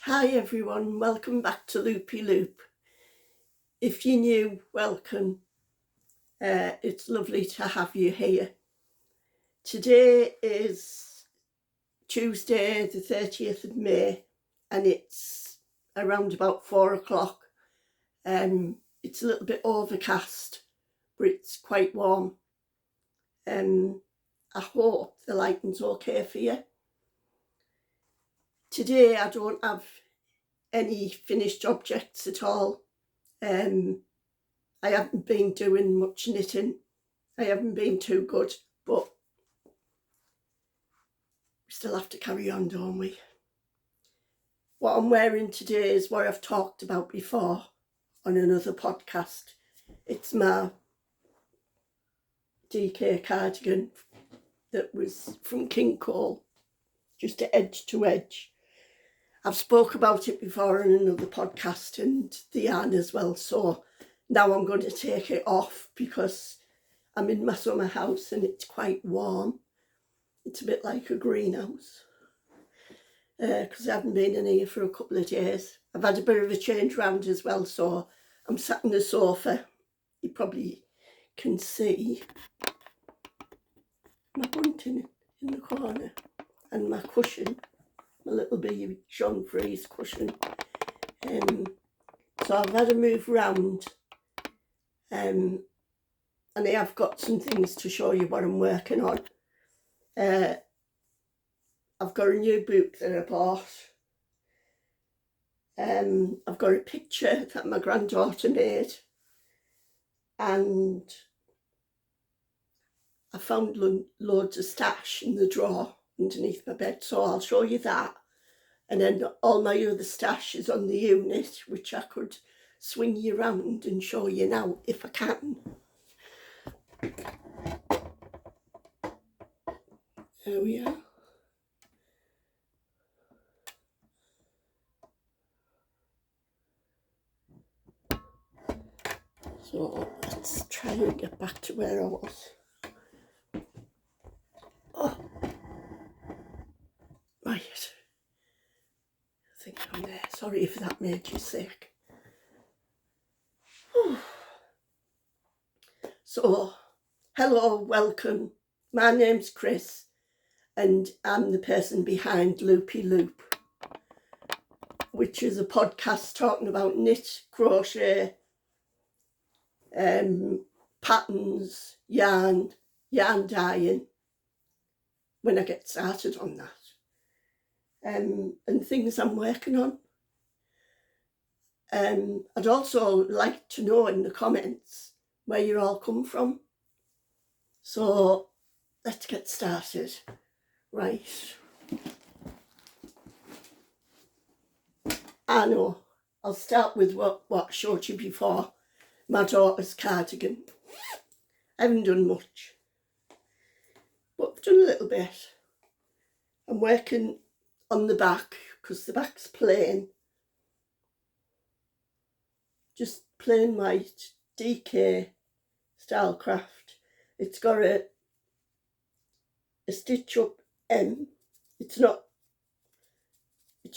Hi everyone, welcome back to Loopy Loop. If you're new, welcome. It's lovely to have you here. Today is Tuesday the 30th of May and it's around about 4 o'clock. It's a little bit overcast, but it's quite warm. I hope the lighting's okay for you. Today I don't have any finished objects at all. I haven't been doing much knitting. I haven't been too good, but we still have to carry on, don't we? What I'm wearing today is what I've talked about before on another podcast. It's my DK cardigan that was from King Cole, just edge to edge. I've spoke about it before in another podcast and the yarn as well, so now I'm going to take it off because I'm in my summer house and it's quite warm. It's a bit like a greenhouse because I haven't been in here for a couple of days. I've had a bit of a change round as well, so I'm sat on the sofa. You probably can see my bunting in the corner and my cushion, my little baby Jean Freeze cushion. So I've had a move round and I have got some things to show you what I'm working on. I've got a new book that I bought. I've got a picture that my granddaughter made, and I found loads of stash in the drawer underneath my bed, so I'll show you that. And then all my other stash is on the unit, which I could swing you around and show you now if I can. There we are. So let's try and get back to where I was. Oh, right. I think I'm there. Sorry if that made you sick. So, hello, welcome. My name's Chris and I'm the person behind Loopy Loop, which is a podcast talking about knit, crochet, patterns, yarn dyeing, when I get started on that, and things I'm working on. I'd also like to know in the comments where you all come from. So let's get started. Right. I know, I'll start with what I showed you before, my daughter's cardigan. I haven't done much, but I've done a little bit. I'm working on the back because the back's plain. Just plain white DK style craft. It's got a stitch up M. It's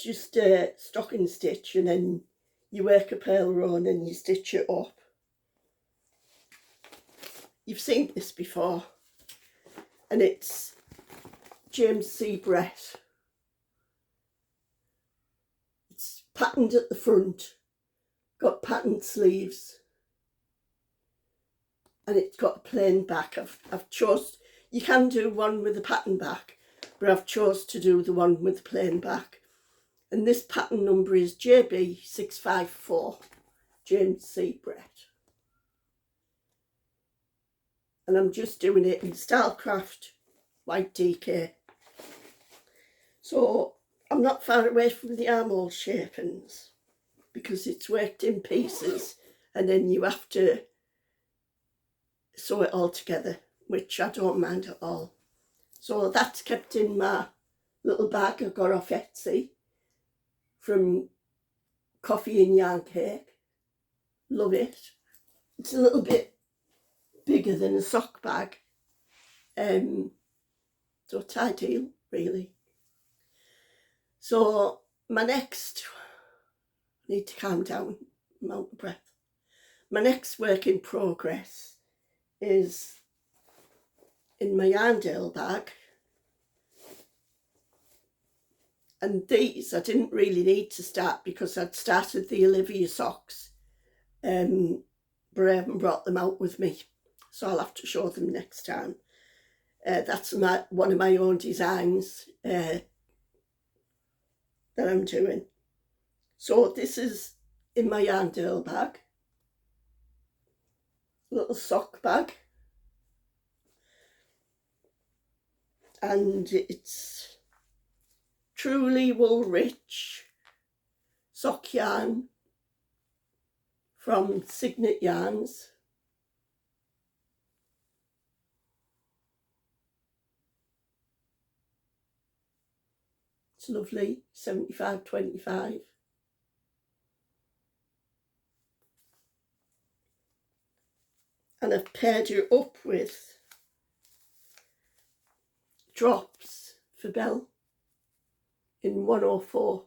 just a stocking stitch, and then you work a purl row and then you stitch it up. You've seen this before, and it's James C. Brett. It's patterned at the front, got patterned sleeves, and it's got a plain back. I've chose, you can do one with a pattern back, but I've chose to do the one with the plain back. And this pattern number is JB654, James C. Brett. And I'm just doing it in Stylecraft white DK. So I'm not far away from the armhole shapings because it's worked in pieces and then you have to sew it all together, which I don't mind at all. So that's kept in my little bag I got off Etsy from Coffee and Yarn Cake. Love it. It's a little bit bigger than a sock bag, so it's ideal really. So my next, I need to calm down, I'm out of breath. My next work in progress is in my Yarndale bag. And these I didn't really need to start because I'd started the Olivia socks, but I haven't brought them out with me, so I'll have to show them next time. That's one of my own designs that I'm doing. So this is in my Yarndale bag, little sock bag, and it's truly wool rich sock yarn from Signet Yarns. It's lovely, 75/25. And I've paired it up with drops for Belle in 104.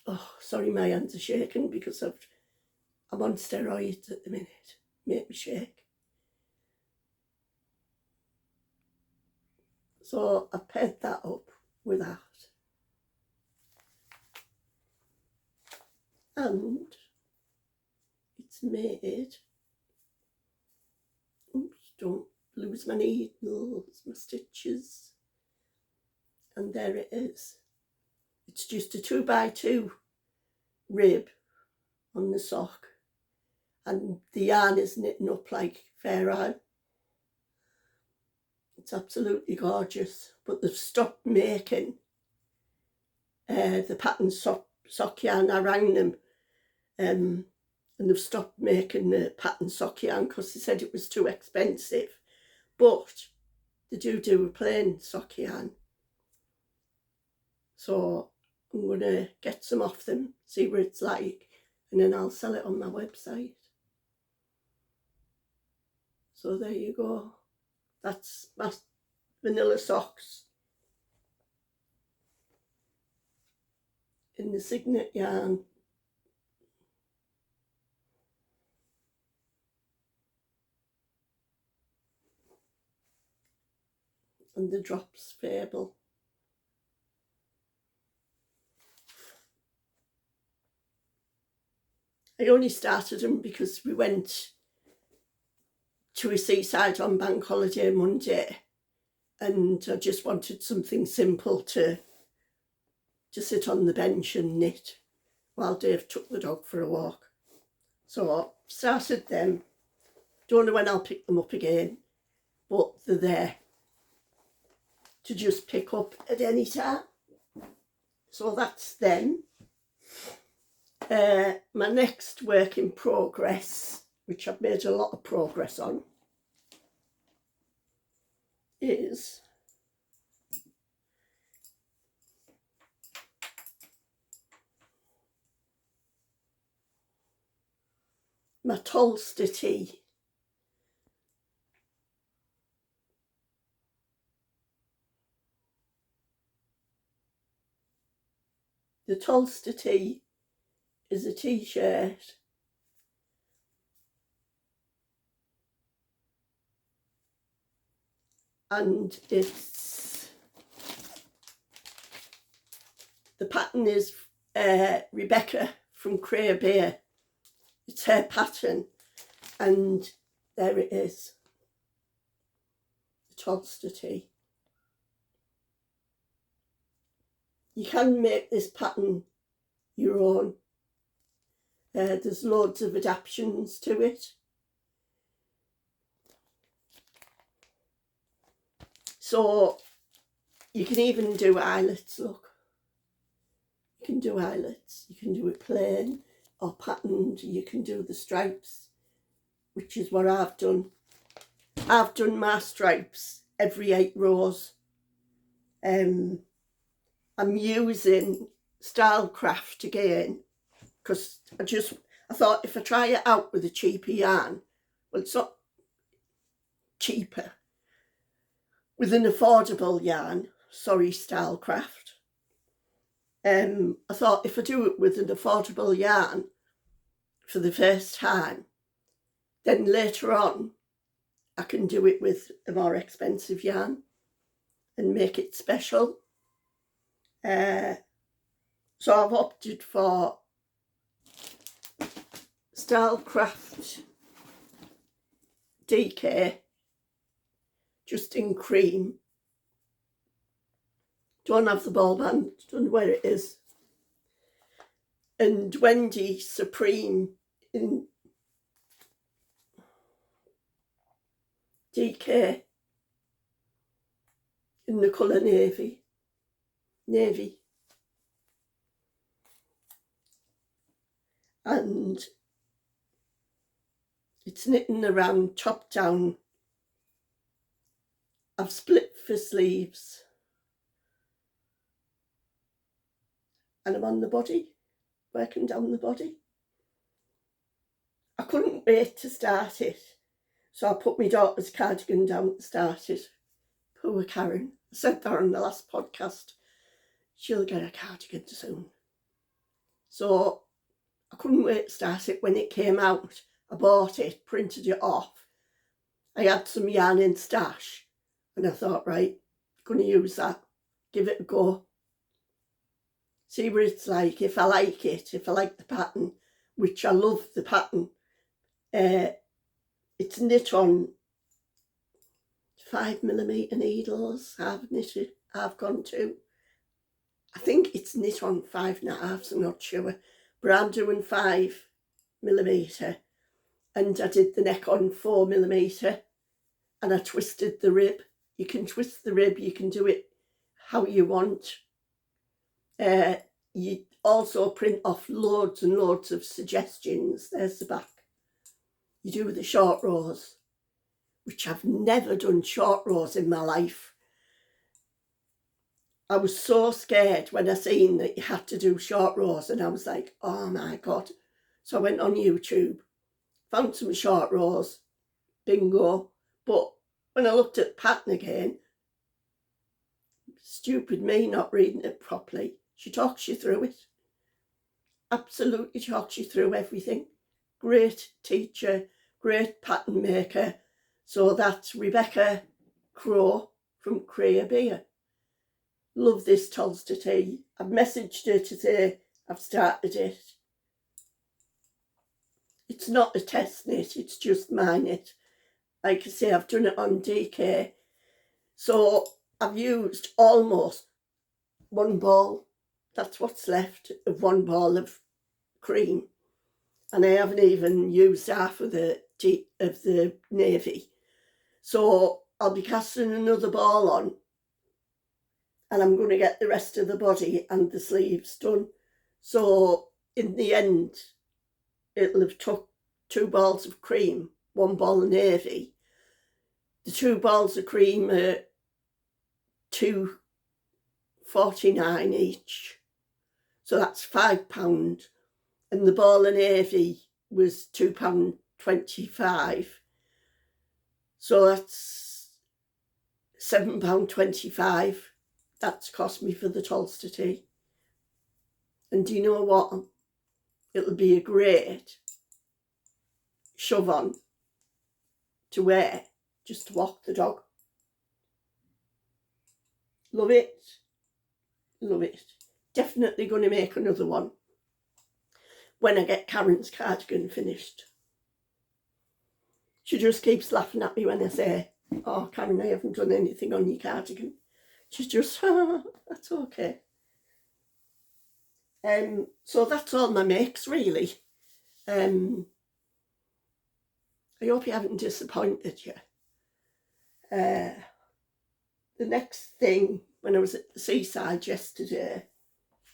Oh, sorry, my hands are shaking because I'm on steroids at the minute. Make me shake. So I paired that up with that. And it's made, oops, don't lose my needles, my stitches. And there it is. It's just a 2x2 rib on the sock, and the yarn is knitting up like fair iron. It's absolutely gorgeous, but they've stopped making the pattern sock yarn. I rang them and they've stopped making the pattern sock yarn because they said it was too expensive, but they do a plain sock yarn. So I'm going to get some off them, see what it's like, and then I'll sell it on my website. So there you go. That's my vanilla socks in the Signet yarn. And the drops fable. I only started them because we went to a seaside on bank holiday Monday, and I just wanted something simple to sit on the bench and knit while Dave took the dog for a walk. So I started them. Don't know when I'll pick them up again, but they're there to just pick up at any time. So that's them. My next work in progress, which I've made a lot of progress on, is my Tolster tea. The Tolster tea is a t-shirt and it's, the pattern is Rebecca from Cray Bear. It's her pattern, and there it is, the Tolster tea. You can make this pattern your own. There's loads of adaptations to it. So you can even do eyelets, look. You can do eyelets, you can do it plain or patterned, you can do the stripes, which is what I've done. I've done my stripes every 8 rows. I'm using Stylecraft again because I thought if I try it out with a cheaper yarn, well, it's not cheaper, with an affordable yarn, sorry Stylecraft, I thought if I do it with an affordable yarn for the first time, then later on I can do it with a more expensive yarn and make it special. So I've opted for Stylecraft DK, just in cream. Don't have the ball band, don't know where it is. And Wendy Supreme in DK in the colour navy. And it's knitting around top down. I've split for sleeves and I'm on the body, working down the body. I couldn't wait to start it, so I put my daughter's cardigan down and started. Poor Karen. I said that on the last podcast. She'll get a cardigan soon. So I couldn't wait to start it. When it came out, I bought it, printed it off. I had some yarn in stash and I thought, right, I'm going to use that, give it a go. See what it's like, if I like it, if I like the pattern, which I love the pattern. It's knit on 5mm needles. I've gone to. I think it's knit on 5.5, I'm not sure. But I'm doing 5mm. And I did the neck on 4mm. And I twisted the rib. You can twist the rib, you can do it how you want. You also print off loads and loads of suggestions. There's the back. You do the short rows, which I've never done short rows in my life. I was so scared when I seen that you had to do short rows, and I was like, oh my God. So I went on YouTube, found some short rows, bingo. But when I looked at the pattern again, stupid me not reading it properly, she talks you through it. Absolutely talks you through everything. Great teacher, great pattern maker. So that's Rebecca Crow from Crea Beer. Love this Tolster tea. I've messaged her to say I've started it. It's not a test knit, it's just my knit. Like I say, I've done it on DK. So I've used almost one ball. That's what's left of one ball of cream. And I haven't even used half of the navy. So I'll be casting another ball on and I'm going to get the rest of the body and the sleeves done. So in the end, it'll have took 2 balls of cream, 1 ball of navy. The 2 balls of cream are £2.49 each. So that's £5. And the ball of navy was £2.25. So that's £7.25. That's cost me for the Tolster tea. And do you know what? It'll be a great shove on to wear just to walk the dog. Love it. Love it. Definitely going to make another one when I get Karen's cardigan finished. She just keeps laughing at me when I say, oh, Karen, I haven't done anything on your cardigan. She's just, oh, that's okay. So that's all my makes, really. I hope you haven't disappointed you. The next thing, when I was at the seaside yesterday,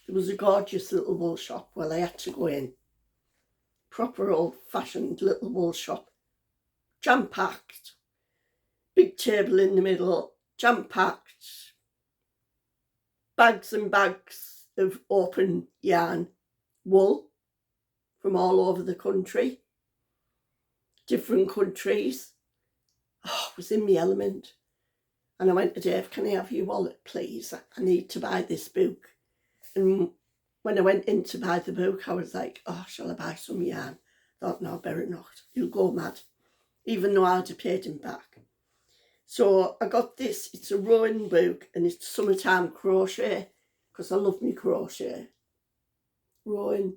there was a gorgeous little wool shop. Well, I had to go in. Proper old-fashioned little wool shop. Jam-packed. Big table in the middle. Jam-packed. Bags and bags of open yarn. Wool from all over the country. Different countries. Oh, I was in my element. And I went to Dave, can I have your wallet, please? I need to buy this book. And when I went in to buy the book, I was like, oh, shall I buy some yarn? Thought, no, better not. He'll go mad, even though I'd have paid him back. So I got this. It's a rowing book, and it's summertime crochet, because I love me crochet. Rowing.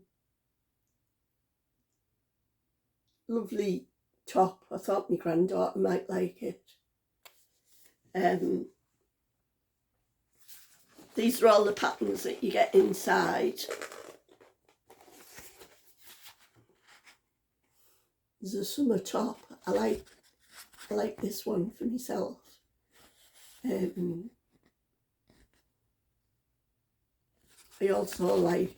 Lovely top. I thought my granddaughter might like it. These are all the patterns that you get inside. There's a summer top. I like this one for myself. I also like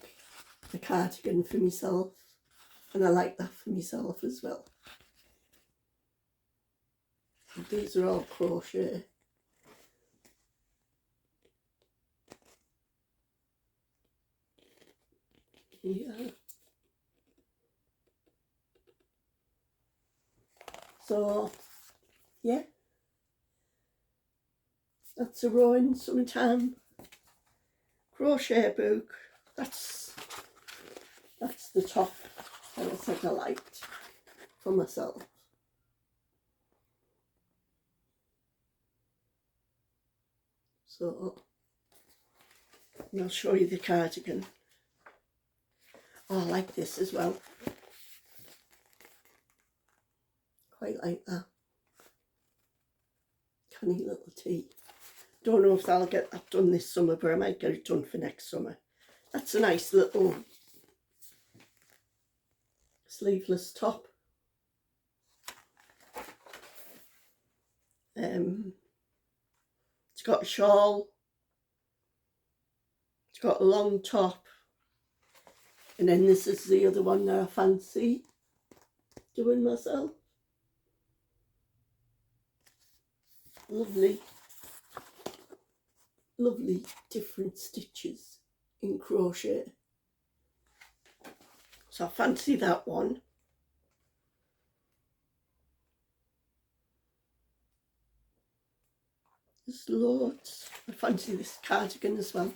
the cardigan for myself, and I like that for myself as well. And these are all crochet. Yeah. So, yeah. That's a rowing summertime crochet book. That's the top that I said I liked for myself. So, and I'll show you the cardigan. Oh, I like this as well. Quite like that. Canny little tee. Don't know if I'll get that done this summer, but I might get it done for next summer. That's a nice little sleeveless top. It's got a shawl. It's got a long top. And then this is the other one that I fancy doing myself. Lovely, lovely different stitches in crochet. So I fancy that one. There's loads. I fancy this cardigan as well.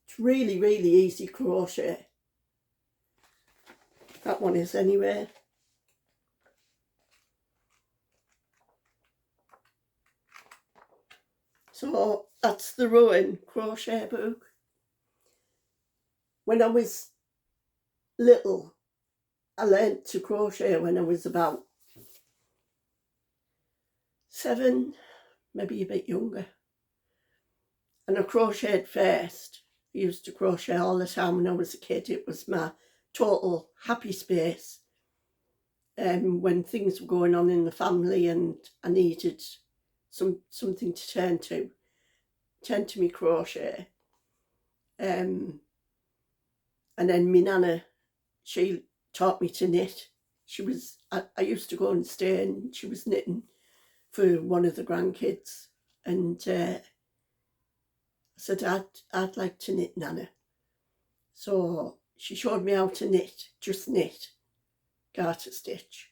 It's really, really easy crochet. That one is anyway. So that's the rowing crochet book. When I was little, I learnt to crochet when I was about 7, maybe a bit younger. And I crocheted first. I used to crochet all the time when I was a kid. It was my total happy space. When things were going on in the family and I needed something to turn to me crochet. And then my nana, she taught me to knit. I used to go and stay, and she was knitting for one of the grandkids, and I said I'd like to knit, Nana. So she showed me how to knit, just knit, garter stitch,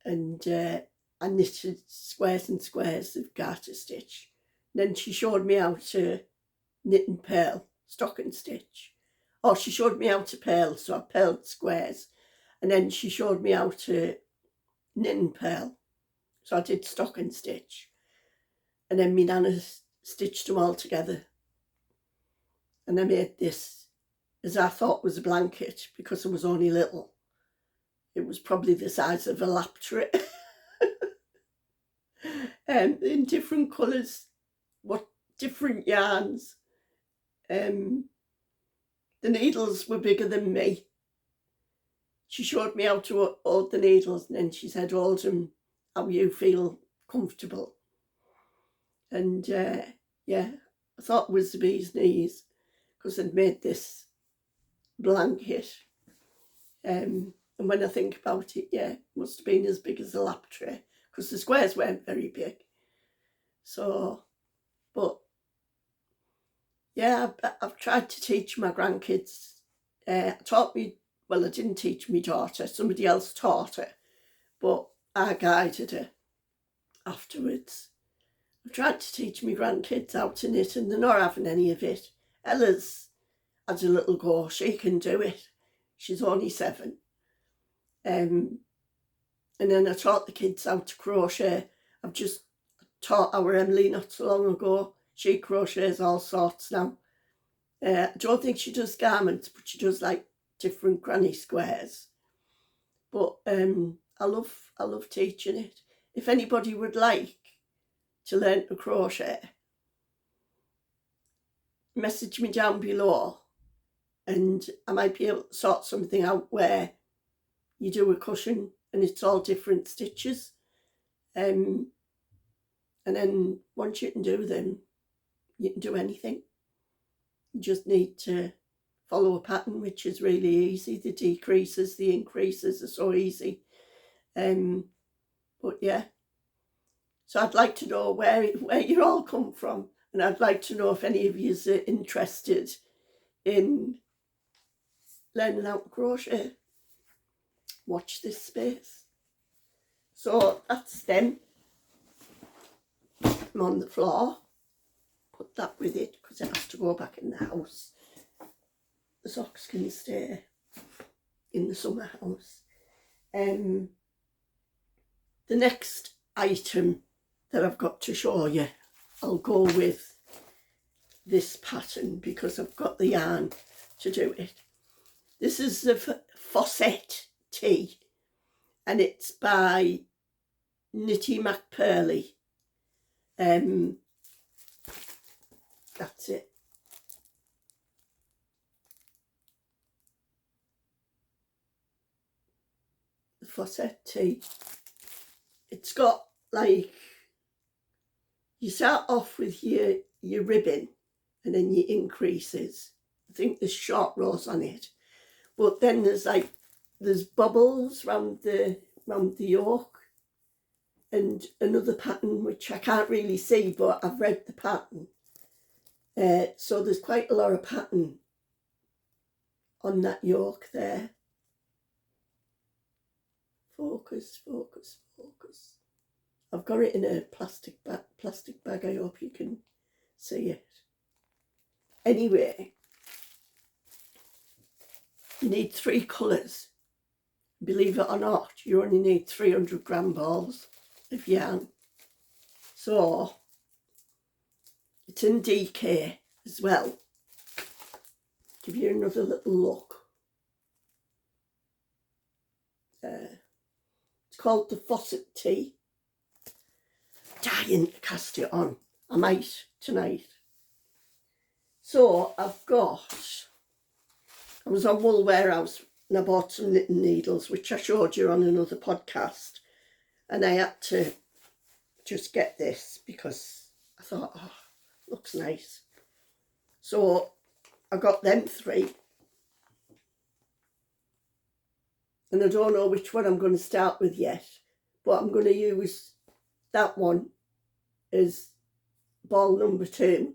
and I knitted squares and squares of garter stitch. Then she showed me how to knit and purl, stocking stitch. Oh, she showed me how to purl, so I purled squares. And then she showed me how to knit and purl, so I did stocking stitch. And then my nana stitched them all together. And I made this, as I thought was a blanket, because I was only little. It was probably the size of a lap tray. In different colours, different yarns. The needles were bigger than me. She showed me how to hold the needles, and then she said, hold them how you feel comfortable. And yeah, I thought it was the bee's knees, because I'd made this blanket. And when I think about it, yeah, it must have been as big as a lap tray, because the squares weren't very big. So, but yeah, I've tried to teach my grandkids. I didn't teach my daughter, somebody else taught her, but I guided her afterwards. I tried to teach my grandkids how to knit and they're not having any of it. Ella's had a little go, she can do it. She's only 7. And then I taught the kids how to crochet. I've just taught our Emily not so long ago. She crochets all sorts now. I don't think she does garments, but she does like different granny squares. But I love teaching it. If anybody would like to learn to crochet, message me down below and I might be able to sort something out where you do a cushion and it's all different stitches. And then once you can do them, you can do anything. You just need to follow a pattern, which is really easy. The decreases, the increases are so easy. But yeah, so I'd like to know where you all come from, and I'd like to know if any of you are interested in learning how to crochet. Watch this space. So that's them. I'm on the floor. Put that with it because it has to go back in the house. The socks can stay in the summer house. The next item that I've got to show you, I'll go with this pattern because I've got the yarn to do it. This is the Fawcett Tea and it's by Knitty McPurley. That's it. The Fawcett Tea. It's got like, you start off with your ribbon and then your increases. I think there's short rows on it, but then there's bubbles round the yoke and another pattern which I can't really see, but I've read the pattern. So there's quite a lot of pattern on that yoke there. Focus, focus, focus. I've got it in a plastic bag. I hope you can see it. Anyway, you need 3 colours. Believe it or not, you only need 300 gram balls of yarn. So it's in DK as well. Give you another little look. It's called the Fawcett Tea. Dying to cast it on. I might tonight. So I was on Wool Warehouse and I bought some knitting needles, which I showed you on another podcast. And I had to just get this because I thought, oh, looks nice. So I got them 3. And I don't know which one I'm going to start with yet, but I'm going to use that one as ball number 2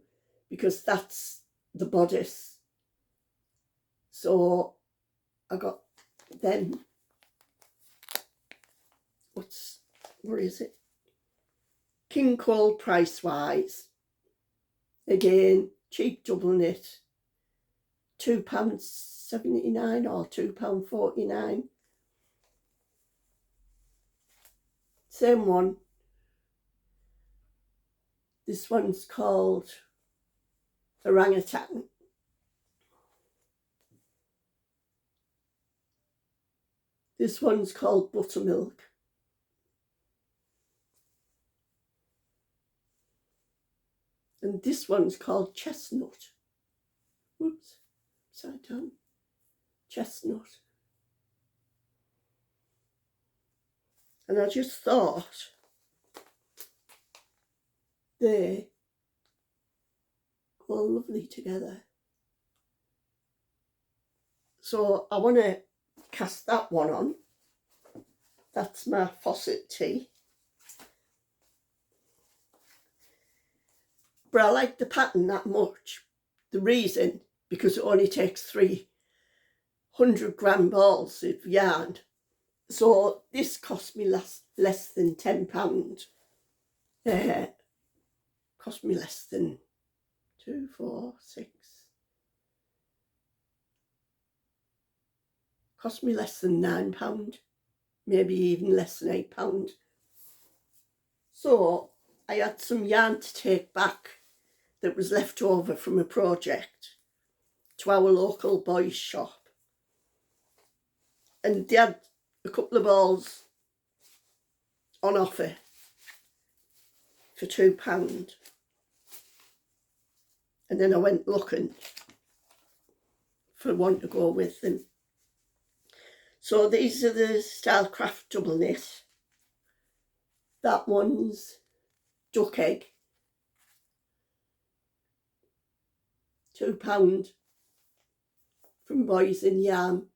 because that's the bodice. So I got them. What is it? King Cole price wise. Again, cheap double knit. £2.79 or £2.49. Same one. This one's called Orangutan. This one's called Buttermilk. And this one's called Chestnut. Whoops, upside down. Chestnut. And I just thought they go lovely together. So I want to cast that one on. That's my Fawcett Tea. But I like the pattern that much. The reason, because it only takes 300 gram balls of yarn. So this cost me less than £10. cost me less than 2, 4, 6. Cost me less than £9, maybe even less than £8. So I had some yarn to take back that was left over from a project to our local boys shop, and they had a couple of balls on offer for £2, and then I went looking for one to go with them. So these are the Stylecraft double knit. That one's duck egg, £2 from Boys in Yarn,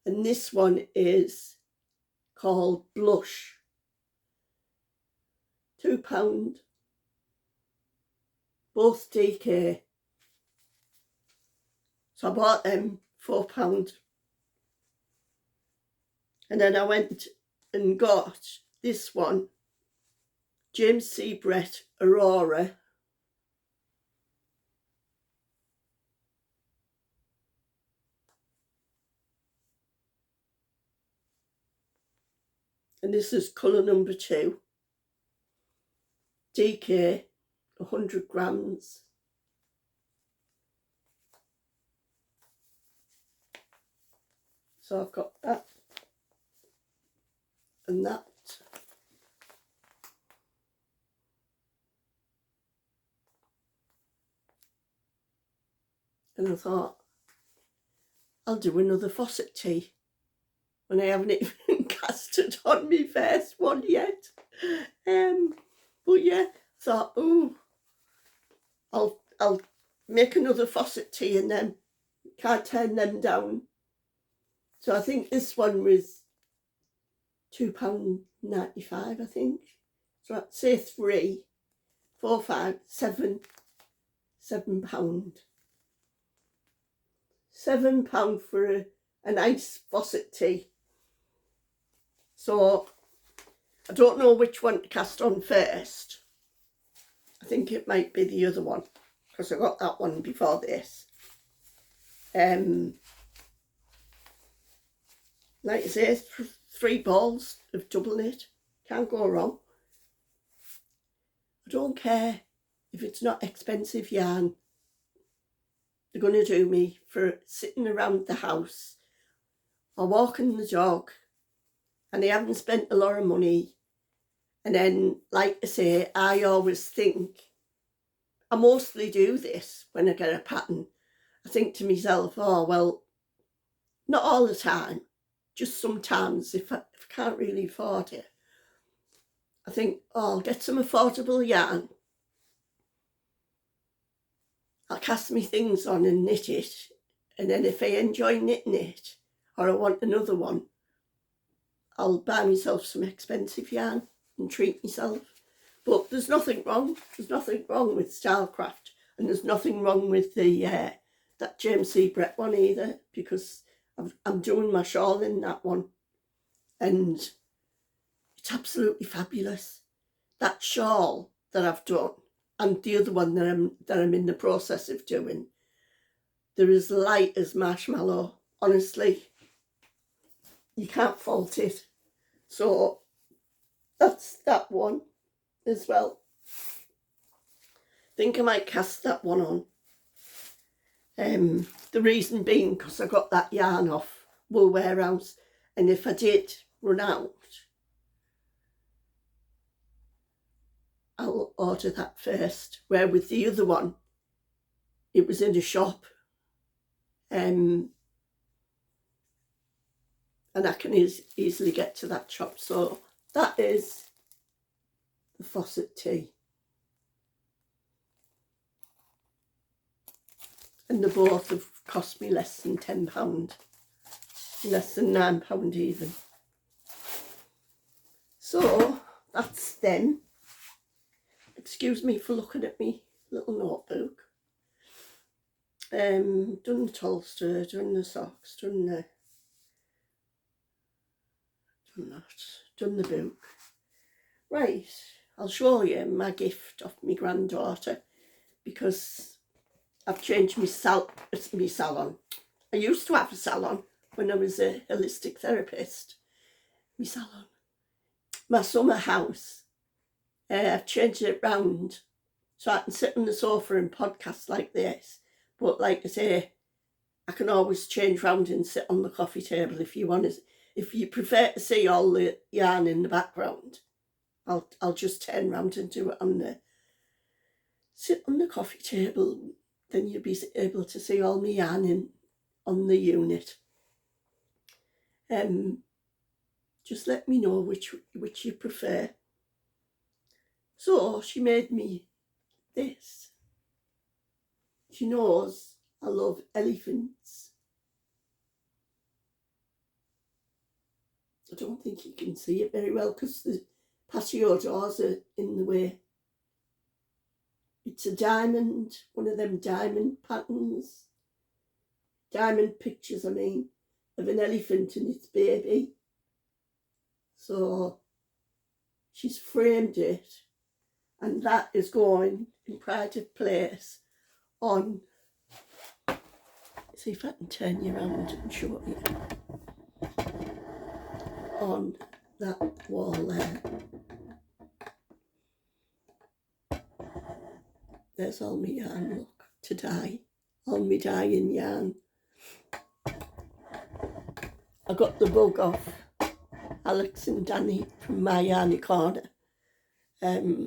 and this one is called Blush, £2, both DK. So I bought them £4, and then I went and got this one, James C. Brett Aurora, and this is colour number 2, DK, 100 grams. So I've got that and that. And I thought, I'll do another faucet tea when I haven't even casted on my first one yet. But yeah, thought, oh, I'll make another faucet tea and then can't turn them down. So I think this one was £2.95, I think. So I'd say 3, 4, 5, 7, £7. £7 for a nice faucet tea. So I don't know which one to cast on first. I think it might be the other one, because I got that one before this. Like I say, 3 balls of double knit, can't go wrong. I don't care if it's not expensive yarn. They're going to do me for sitting around the house or walking the dog, and I haven't spent a lot of money. And then, like I say, I always think, I mostly do this when I get a pattern. I think to myself, oh, well, not all the time, just sometimes if I can't really afford it. I think, oh, I'll get some affordable yarn. I'll cast my things on and knit it. And then if I enjoy knitting it, or I want another one, I'll buy myself some expensive yarn and treat myself. But there's nothing wrong. There's nothing wrong with Stylecraft, and there's nothing wrong with the that James C. Brett one either, because I'm doing my shawl in that one, and it's absolutely fabulous. That shawl that I've done and the other one that I'm in the process of doing, they're as light as marshmallow. Honestly, you can't fault it. So that's that one as well. I think I might cast that one on. The reason being because I got that yarn off Wool Warehouse, and if I did run out, I'll order that first. Where with the other one, it was in a shop, and I can easily get to that shop. So that is the faucet tea. And the both have cost me less than £10, less than £9 even. So that's them. Excuse me for looking at me little notebook. Done the Tolster, done the socks, done that, done the book. Right, I'll show you my gift of my granddaughter, because I've changed my salon. I used to have a salon when I was a holistic therapist. My salon. My summer house. I've changed it round so I can sit on the sofa and podcast like this. But like I say, I can always change round and sit on the coffee table if you want to. If you prefer to see all the yarn in the background, I'll just turn round and do it on the sit on the coffee table. Then you'll be able to see all my yarn on the unit. Just let me know which you prefer. So she made me this. She knows I love elephants. I don't think you can see it very well because the patio doors are in the way. It's a diamond, one of them diamond patterns. Diamond pictures, I mean, of an elephant and its baby. So she's framed it, and that is going in pride of place on, see if I can turn you around and show you, on that wall there. There's all my yarn, look, to dye, all my dyeing yarn. I got the bug off Alex and Danny from My Yarny Corner. I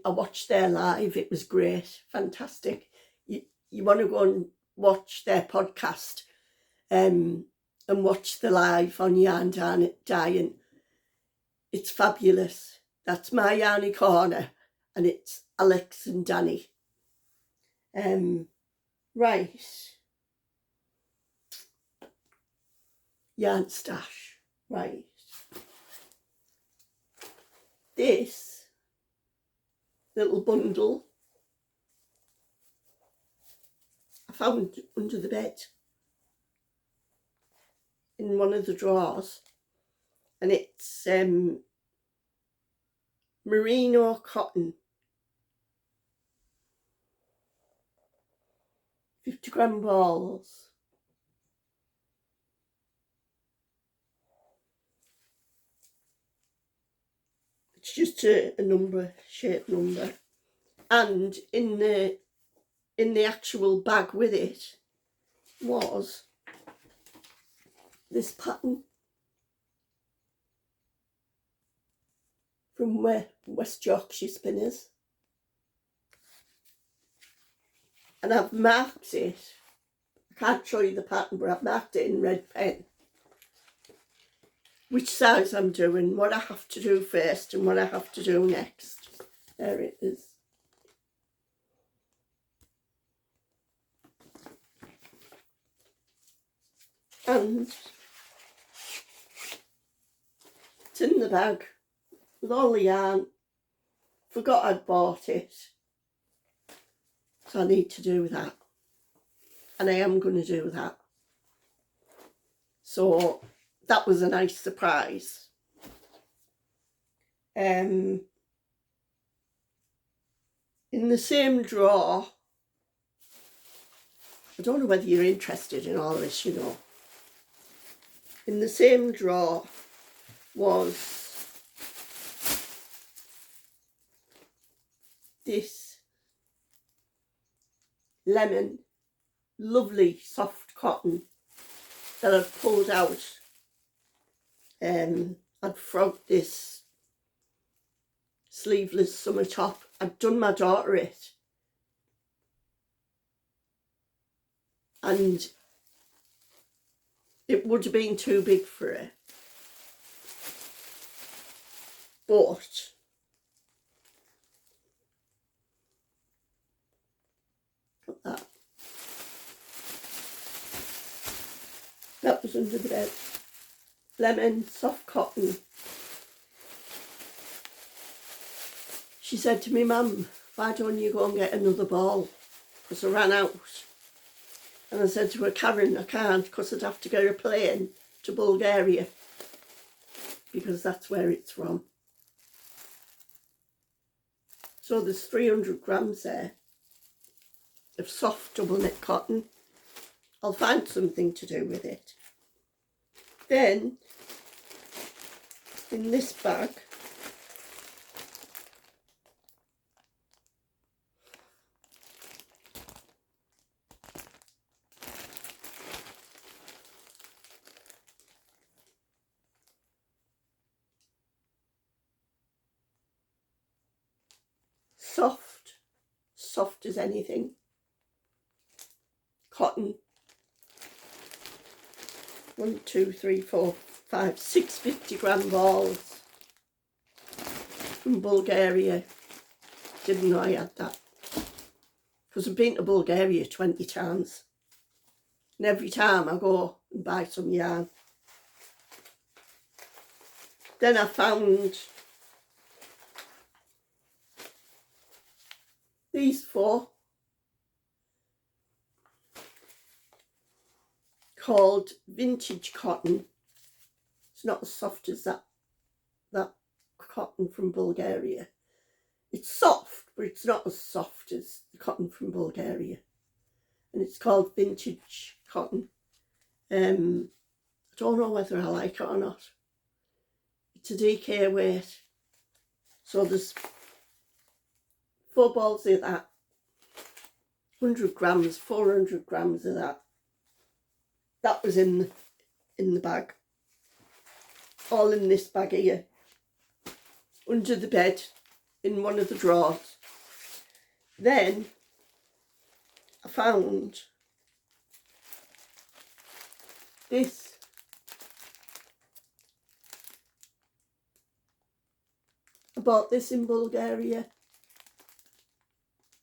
watched their live. It was great, fantastic. You want to go and watch their podcast and watch the live on Yarn Dyeing. It's fabulous. That's My Yarny Corner, and it's Alex and Danny. Right. Yarn stash. Right. This little bundle I found under the bed in one of the drawers, and it's merino cotton, 50-gram balls. It's just a number, shape number, and in the actual bag with it was this pattern from West Yorkshire Spinners, and I've marked it. I can't show you the pattern, but I've marked it in red pen which size I'm doing, what I have to do first and what I have to do next. There it is. And it's in the bag with all the yarn. Forgot I'd bought it, so I need to do that, and I am going to do that. So that was a nice surprise. In the same drawer, I don't know whether you're interested in all this, you know. In the same drawer was this lemon, lovely soft cotton that I've pulled out. I'd frogged this sleeveless summer top. I'd done my daughter it, and it would have been too big for her, but got that. That was under the bed. Lemon, soft cotton. She said to me, Mum, why don't you go and get another ball? Because I ran out. And I said to her, Karen, I can't, because I'd have to get a plane to Bulgaria, because that's where it's from. So there's 300 grams there of soft double knit cotton. I'll find something to do with it. Then in this bag soft as anything cotton. 1, 2, 3, 4, 5, 6 50-gram balls from Bulgaria. Didn't know I had that, because I've been to Bulgaria 20 times, and every time I go and buy some yarn. Then I found these 4 called vintage cotton. It's not as soft as that cotton from Bulgaria. It's soft, but it's not as soft as the cotton from Bulgaria. And it's called vintage cotton. I don't know whether I like it or not. It's a DK weight. So there's 4 balls of that. 100 grams, 400 grams of that. That was in the bag. All in this bag here. Under the bed, in one of the drawers. Then I found this. I bought this in Bulgaria.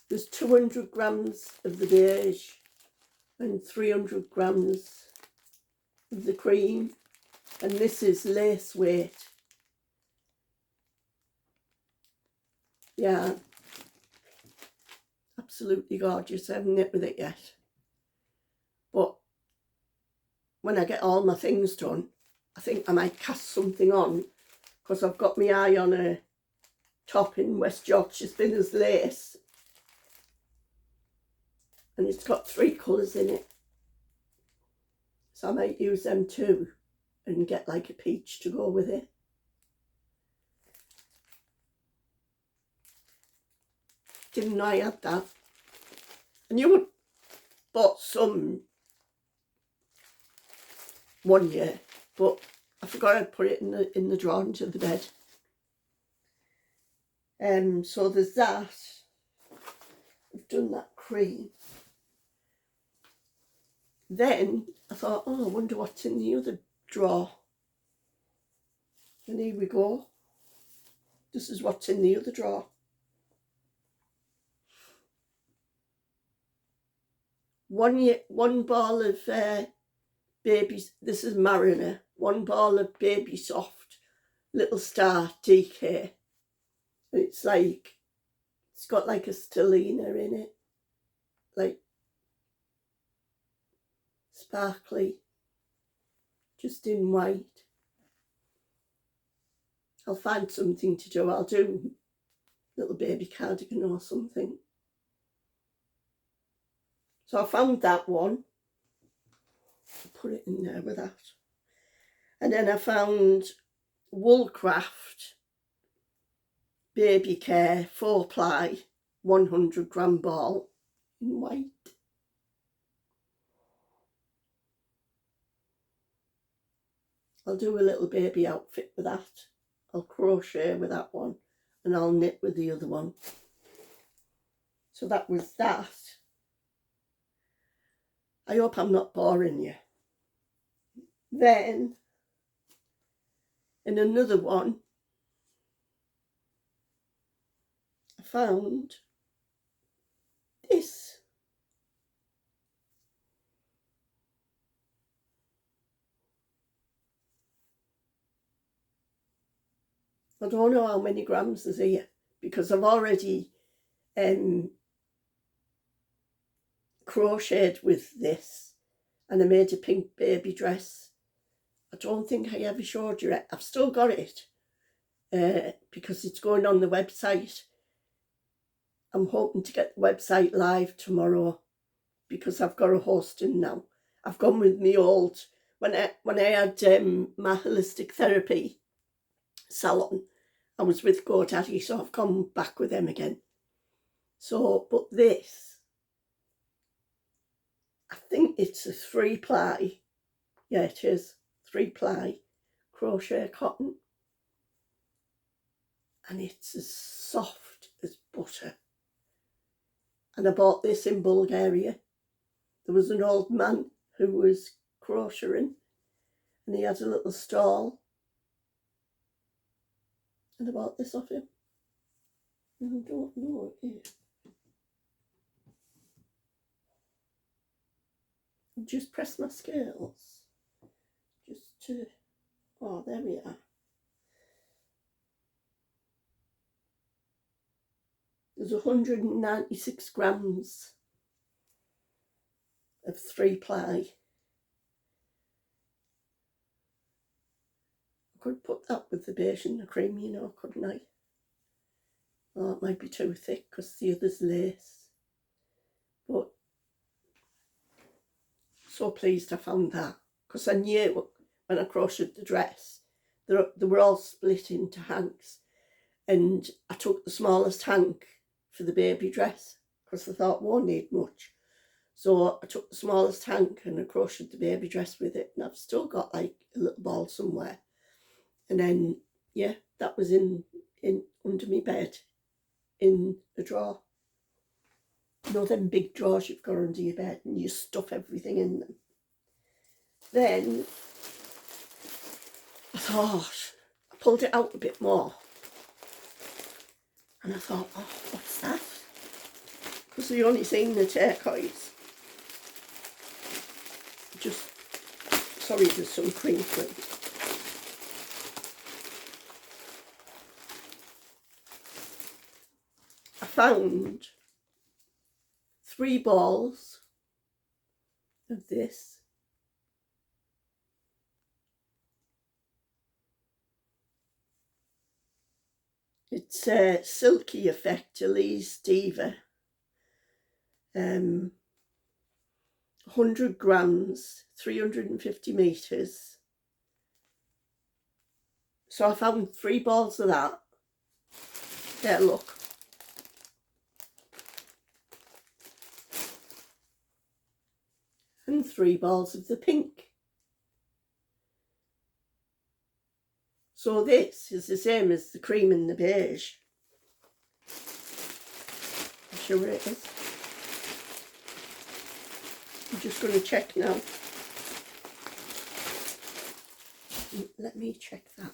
There's 200 grams of the beige and 300 grams of the cream, and this is lace weight. Yeah, absolutely gorgeous. I haven't knit with it yet, but when I get all my things done, I think I might cast something on, because I've got my eye on a top in West Yorkshire Spinners lace, and it's got 3 colours in it, so I might use them too and get like a peach to go with it. Didn't know I had that. I knew I bought some one year, but I forgot I'd put it in the drawer under the bed. So there's that. I've done that cream. Then I thought, oh, I wonder what's in the other drawer. And here we go. This is what's in the other drawer. One ball of babies. This is Mariner. 1 ball of Baby Soft Little Star DK. It's got like a stellina in it, like sparkly, just in white. I'll find something to do. I'll do little baby cardigan or something. So I found that one. I'll put it in there with that. And then I found Woolcraft Baby Care 4-ply 100 gram ball in white. I'll do a little baby outfit with that. I'll crochet with that one, and I'll knit with the other one. So that was that. I hope I'm not boring you. Then, in another one, I found this. I don't know how many grams there's here, because I've already crocheted with this, and I made a pink baby dress. I don't think I ever showed you it. I've still got it because it's going on the website. I'm hoping to get the website live tomorrow because I've got a hosting now. I've gone with me old, when I had my holistic therapy salon, I was with GoDaddy, so I've gone back with them again. So, but this, I think it's a 3-ply. Yeah, it is 3-ply crochet cotton. And it's as soft as butter. And I bought this in Bulgaria. There was an old man who was crocheting and he had a little stall. And I bought this off him. And I don't know it is. Just press my scales. Just to, oh, there we are. There's 196 grams of 3-ply. I could put that with the beige and the cream, you know, couldn't I? Oh, it might be too thick because the other's lace. But so pleased I found that, because I knew when I crocheted the dress, they were all split into hanks. And I took the smallest hank for the baby dress because I thought won't need much. So I took the smallest hank and I crocheted the baby dress with it, and I've still got like a little ball somewhere. And then, yeah, that was in under my bed in a drawer. You know them big drawers you've got under your bed and you stuff everything in them. Then I thought, I pulled it out a bit more. And I thought, oh, what's that? Because we only seen the turquoise. Just, sorry, there's some crinkling. I found 3 balls of this. It's a Silky Effect Elise Diva. 100 grams, 350 metres. So I found 3 balls of that. There, look. And 3 balls of the pink. So this is the same as the cream and the beige. I'm sure it is. I'm just going to check now. Let me check that.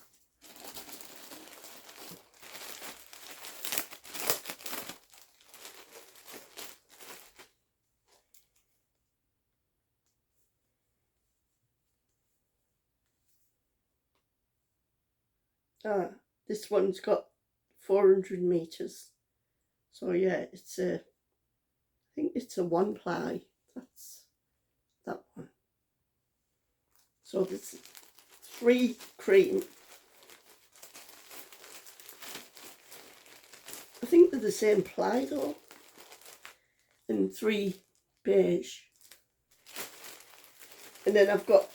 Ah, this one's got 400 metres. So yeah, it's a, I think it's a 1-ply. That's that one. So there's 3 cream. I think they're the same ply though. And 3 beige. And then I've got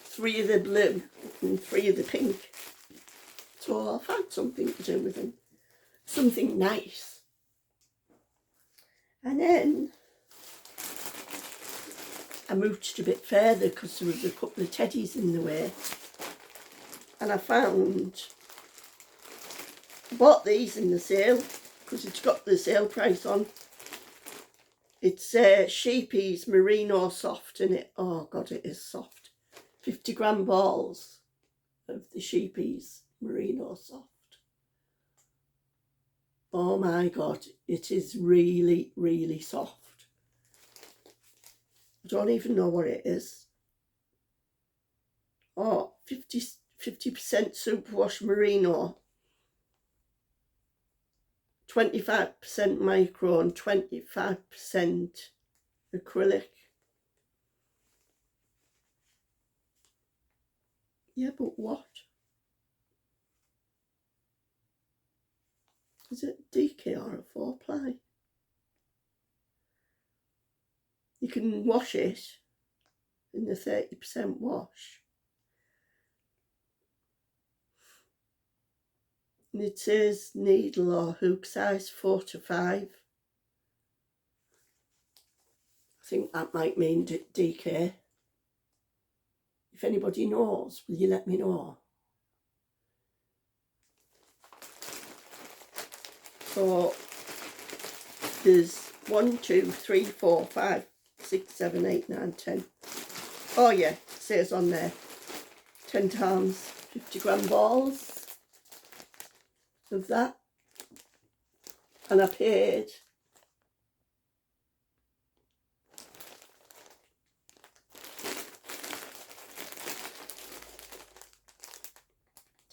3 of the blue and 3 of the pink. So I've had something to do with them. Something nice. And then I mooched a bit further because there was a couple of teddies in the way. And I found, I bought these in the sale because it's got the sale price on. It's Sheepy's Merino Soft in it. Oh God, it is soft. 50 gram balls of the Sheepy's Merino Soft. Oh my God, it is really, really soft. I don't even know what it is. Oh, 50% superwash merino, 25% micro and 25% acrylic. Yeah, but what? Is it DK or a 4-ply? You can wash it in the 30% wash. And it says needle or hook size 4 to 5. I think that might mean DK. If anybody knows, will you let me know? So there's 1, 2, 3, 4, 5, 6, 7, 8, 9, 10. Oh yeah, it says on there 10 times 50-gram balls of that. And I paid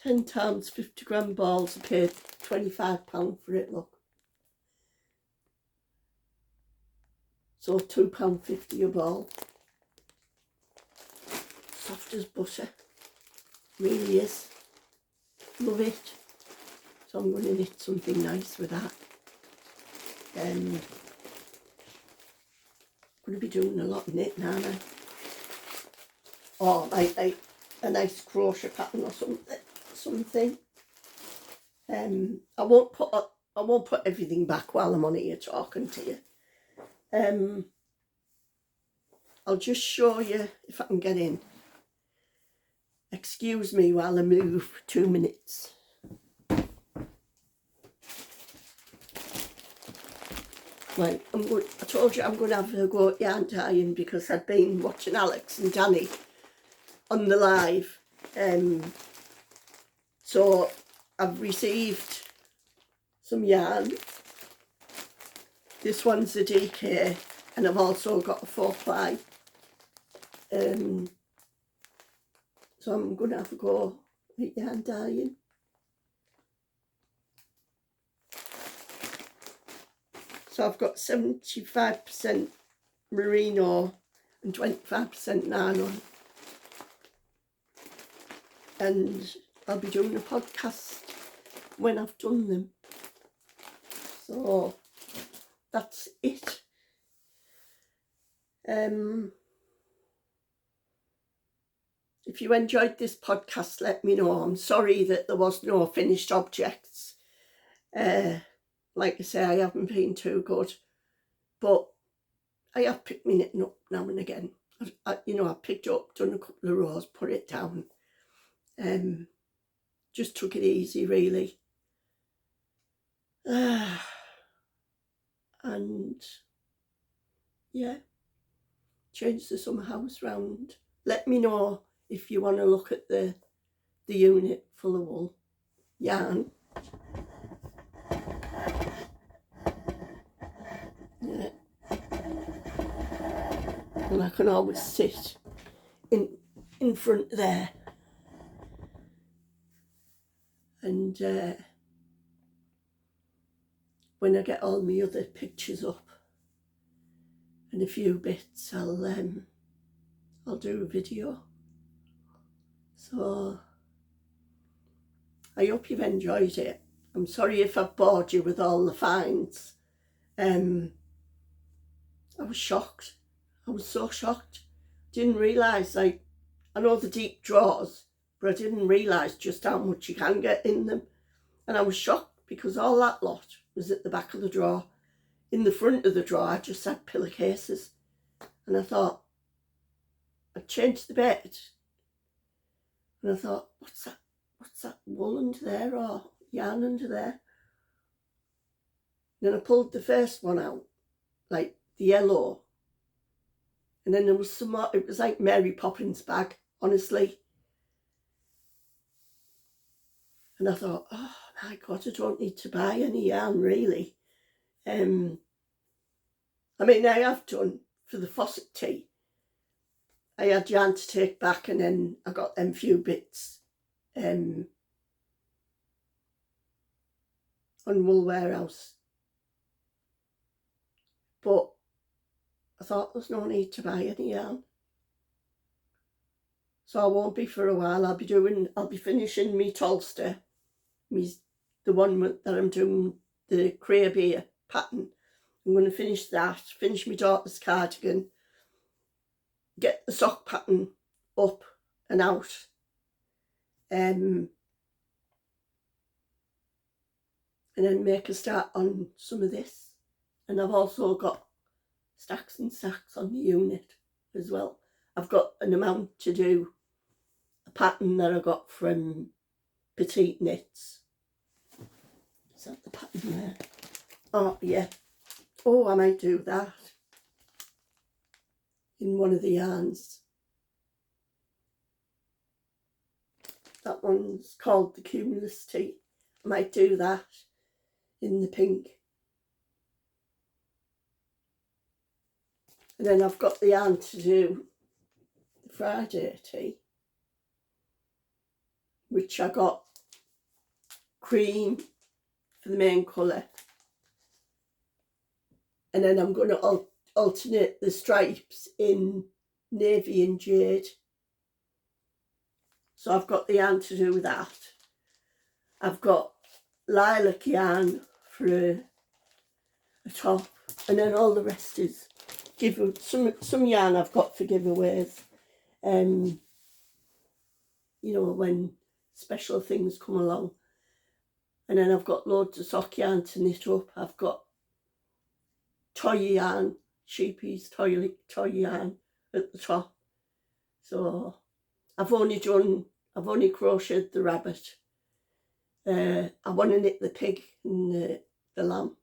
£10 50-gram balls. I paid £25 for it, look. So £2.50 a ball. Soft as butter. Really is. Love it. So I'm going to knit something nice with that. I'm going to be doing a lot of knitting, aren't I? Or like a nice crochet pattern or something. I won't put everything back while I'm on here talking to you. I'll just show you if I can get in. Excuse me while I move for 2 minutes. Right, I told you I'm going to have a go at yarn dyeing because I'd been watching Alex and Danny on the live. So I've received some yarn. This one's a DK, and I've also got a 4-ply. So I'm going to have a go at yarn dyeing. So I've got 75% merino and 25% nylon. And I'll be doing a podcast when I've done them. So that's it. If you enjoyed this podcast, let me know. I'm sorry that there was no finished objects. Like I say, I haven't been too good, but I have picked my knitting up now and again. I picked it up, done a couple of rows, put it down. Just took it easy, really. And yeah, changed the summer house round. Let me know if you want to look at the unit full of wool yarn. Yeah. And I can always sit in front there and when I get all my other pictures up and a few bits, I'll do a video. So I hope you've enjoyed it. I'm sorry if I've bored you with all the finds. I was shocked. I was so shocked. Didn't realise, I know the deep drawers, but I didn't realise just how much you can get in them. And I was shocked because all that lot was at the back of the drawer. In the front of the drawer, I just had pillowcases. And I thought, I changed the bed. And I thought, what's that wool under there or yarn under there? And then I pulled the first one out, like the yellow. And then there was some more, it was like Mary Poppins bag, honestly. And I thought, oh my God, I don't need to buy any yarn, really. I mean, I have done for the faucet tea. I had yarn to take back and then I got them few bits on Wool Warehouse. But I thought there's no need to buy any yarn. So I won't be for a while. I'll be finishing me Tolster, the one that I'm doing the Cray Beer pattern. I'm going to finish that, finish my daughter's cardigan, get the sock pattern up and out. And then make a start on some of this. And I've also got stacks and stacks on the unit as well. I've got an amount to do a pattern that I got from Petite Knits. Is that the pattern there? Oh yeah. Oh, I might do that in one of the yarns. That one's called the Cumulus Tea. I might do that in the pink. And then I've got the yarn to do the Friday tea, which I got cream for the main colour. And then I'm going to alternate the stripes in navy and jade. So I've got the yarn to do that. I've got lilac yarn for a top, and then all the rest is some yarn I've got for giveaways. You know, when special things come along. And then I've got loads of sock yarn to knit up. I've got toy yarn, sheepies toy yarn at the top. So I've only crocheted the rabbit. I want to knit the pig and the lamb.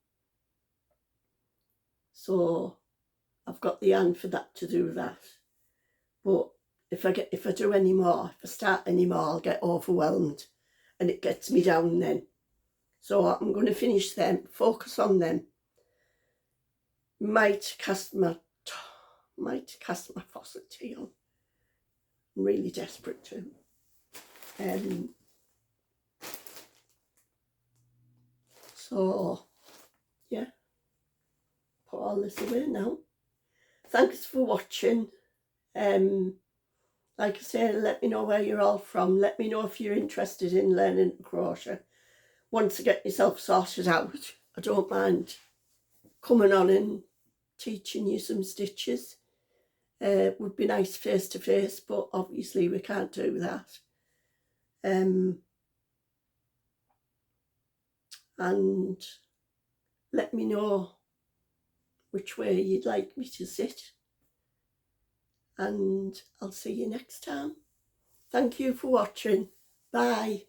So I've got the yarn for that to do that. But if I do any more, if I start any more, I'll get overwhelmed and it gets me down then. So I'm going to finish them, focus on them. Might cast my faucet tea on. I'm really desperate to. So yeah, put all this away now. Thanks for watching. Like I say, let me know where you're all from. Let me know if you're interested in learning crochet. Once I get myself sorted out, I don't mind coming on and teaching you some stitches. Would be nice face to face, but obviously we can't do that. And let me know which way you'd like me to sit. And I'll see you next time. Thank you for watching. Bye.